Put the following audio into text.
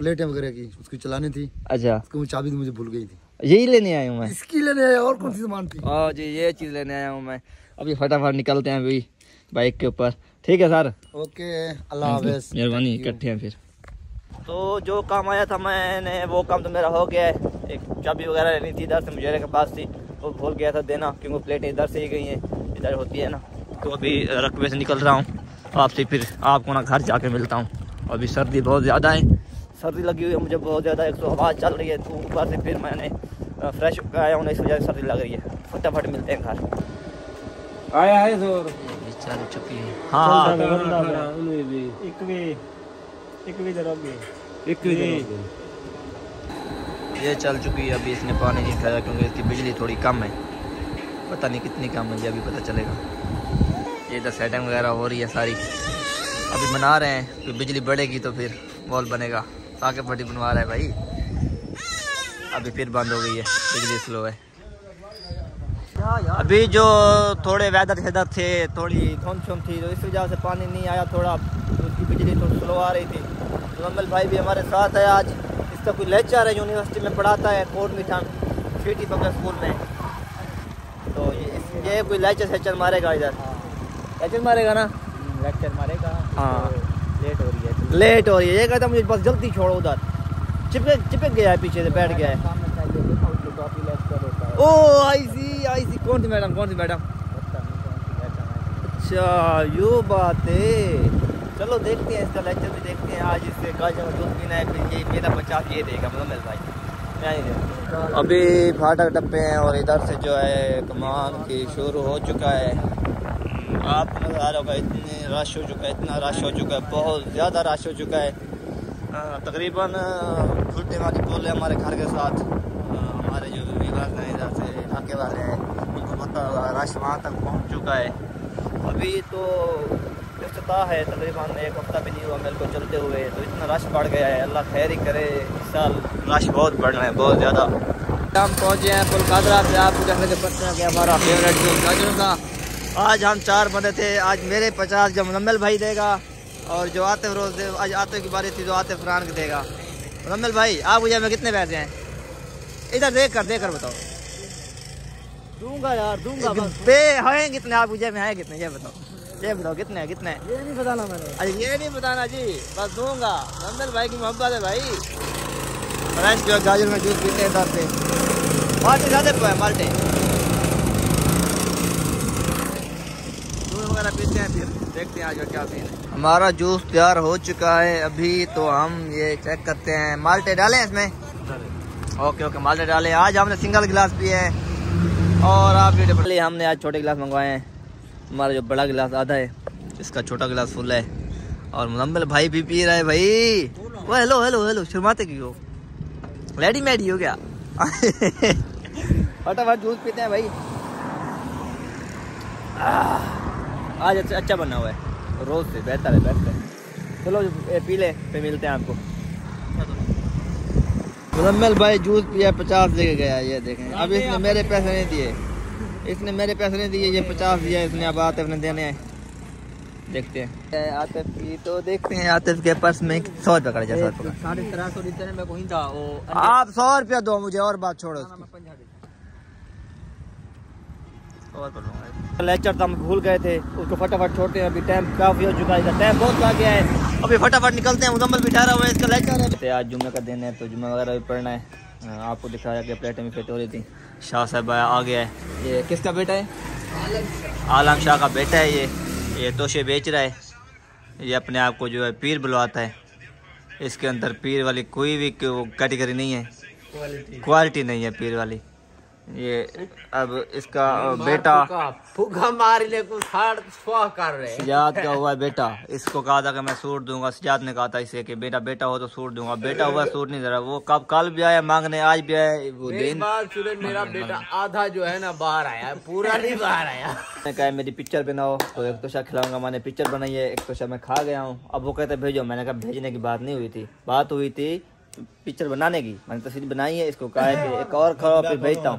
प्लेटें वगैरह की, उसकी चलानी थी। अच्छा, उसकी चाबी मुझे भूल गई थी। यही लेने आया हूँ मैं। इसकी लेने आया, और कौन सी सामान थी? जी ये चीज़ लेने आया हूँ मैं। अभी फटाफट निकलते हैं अभी बाइक के ऊपर। ठीक है सर, ओके, अल्लाह हाफ़िज़, मेहरबानी, इकट्ठे हैं फिर। तो जो काम आया था मैंने, वो काम तो मेरा हो गया है। एक चाबी वगैरह लेनी थी इधर से, मुझे के पास थी, वो भूल गया था देना, क्योंकि प्लेटें इधर से ही गई हैं, इधर होती है ना। तो अभी रकबे से निकल रहा हूँ आपसे, फिर आपको ना घर जाके मिलता हूँ। अभी सर्दी बहुत ज़्यादा है, सर्दी लगी हुई है मुझे बहुत ज़्यादा, एक तो हवा चल रही है, तो ऊपर से फिर मैंने फ्रेश आया हूँ, इस वजह से सर्दी लग रही है। फटाफट मिलते हैं घर। आया है जोर चल चुकी है। हाँ ये चल चुकी है। अभी इसने पानी नहीं खाया क्योंकि इसकी बिजली थोड़ी कम है, पता नहीं कितनी कम है, ये अभी पता चलेगा। ये इधर सेटिंग वगैरह हो रही है सारी, अभी बना रहे हैं, तो बिजली बढ़ेगी तो फिर वॉल बनेगा। ताकि बड़ी बनवा रहा है भाई, अभी फिर बंद हो गई है, बिजली स्लो है। अभी जो थोड़े वेदर शेदर थे, थोड़ी धुंध थी, तो इस वजह से पानी नहीं आया, थोड़ा उसकी बिजली थोड़ी स्लो आ रही थी। मुजम्मिल भाई भी हमारे साथ है आज, इसका कोई लेक्चर है, यूनिवर्सिटी में पढ़ाता है, कोट मिठान सिटी पब्लिक स्कूल में। तो ये कोई लेक्चर मारेगा इधर, लेक्चर मारेगा ना, लेक्चर मारेगा। हाँ लेट हो रही है, ये कहता मुझे बस जल्दी छोड़ो, उधर चिपक गया है, पीछे से बैठ गया है। ओ आई सी, कौन सी मैडम? अच्छा यो बात है, चलो देखते हैं, इसका लेक्चर भी देखते हैं आज। इससे गाजर का जूस पीना है, फिर ये मेरा 50 ये देगा मतलब मेरे भाई, मैं नहीं देता। अभी फाटक टप्पे हैं और इधर से जो है कमान की शुरू हो चुका है। आप नज़र आ रहा होगा, इतने रश हो चुका है, इतना रश हो चुका है, बहुत ज़्यादा रश हो चुका है। तकरीबन घुटने वाली पुल है हमारे घर के साथ। हमारे जो विभाग हैं इधर से इलाके वाले हैं, उनको पता होगा, रश वहाँ तक पहुँच चुका है। अभी तो इफ्तिताह है, तकरीबन एक हफ्ता भी नहीं हुआ मेरे को चलते हुए, तो इतना रश बढ़ गया है। अल्लाह खैर ही करे, इस साल रश बहुत बढ़ रहा है, बहुत ज़्यादा। हम पहुँचे हैं पुल कादरा से। आपको कहने के पता है कि हमारा फेवरेट पुल गाजरों का। आज हम 4 बंदे थे, आज मेरे 50 जो मुजम्मिल भाई देगा, और जो आतिफ रोज़ दे, आज आतिफ की बारी थी, जो आतिफ फरहान की देगा। मुजम्मिल भाई आप मुझे में कितने पैसे हैं? इधर देख कर बताओ। दूंगा यार, दूंगा पे हैं कितने? आप मुझे में हैं कितने, ये बताओ कितने? ये नहीं बताना मैंने। अरे ये नहीं बताना जी, बस दूंगा। मुजम्मिल भाई की मोहब्बत है भाई। फ्रेश जो गाजर में जूस पीते हैं इधर से, माल्टे ज़्यादा है, माल्टे दूध वगैरह पीते हैं, फिर देखते हैं आज क्या सीन है। हमारा जूस तैयार हो चुका है अभी, तो हम ये चेक करते हैं। माल्टे डालें इसमें? ओके माल्टे डालें। आज हमने सिंगल गिलास पिए हैं, और आप ये हमने आज छोटे गिलास मंगवाए हैं। हमारा जो बड़ा गिलास आधा है, इसका छोटा गिलास फुल है, और मुजम्मिल भाई भी पी रहा है भाई। वो हेलो शर्माते क्यों हो, रेडी मेडी हो गया। फटाफट जूस पीते हैं भाई। आज अच्छा बना हुआ है, रोज से बेहतर है। चलो पी ले, फिर मिलते हैं आपको। मुजम्मिल भाई जूस पिया, 50 दे गया, ये देखें। अब इसने मेरे पैसे नहीं दिए, ये 50 दिया इसने, अब आतिफ ने देने हैं, देखते हैं आतिफ की। तो देखते हैं आतिफ के पर्स में 100 रुपये का, 1350 में कोई था। आप 100 रुपया दो मुझे, और बात छोड़ो। लेक्चर तो हम भूल गए थे, उसको फटाफट छोड़ते हैं, अभी टाइम काफ़ी हो चुका है, टाइम बहुत आ गया है, अभी फटाफट निकलते हैं। मुजम्मिल भी ठहरा हुआ है, इसका लेक्चर है। आज जुम्मे का दिन है, तो जुम्मा वगैरह भी पढ़ना है। आपको दिखाया कि प्लेटें में फिट हो रही थी। शाह साहब आ गया है। ये किसका बेटा है? आलम शाह का बेटा है। ये तोशे बेच रहा है, ये अपने आप को जो है पीर बुलवाता है। इसके अंदर पीर वाली कोई भी कैटेगरी नहीं है, क्वालिटी नहीं है पीर वाली। ये अब इसका बेटा फुगा मार ले कुछ कर रहे सजाद का हुआ बेटा, इसको कहा था कि मैं सूट दूंगा। सजाद ने कहा था इसे कि बेटा हो तो सूट दूंगा। बेटा हुआ सूट नहीं दे रहा। वो कल भी आया मांगने, आज भी आया। वो मेरा बेटा आधा जो है ना बाहर आया, पूरा नहीं बाहर आया। मैंने कहा मेरी पिक्चर बनाओ, तो एक तोशा खिलाऊंगा। मैंने पिक्चर बनाई है, एक तोशा मैं खा गया हूँ। अब वो कहते भेजो, मैंने कहा भेजने की बात नहीं हुई थी, बात हुई थी पिक्चर बनाने की। मैंने तस्वीर बनाई है, इसको कहा है कि एक और खाओ फिर भेजता हूँ।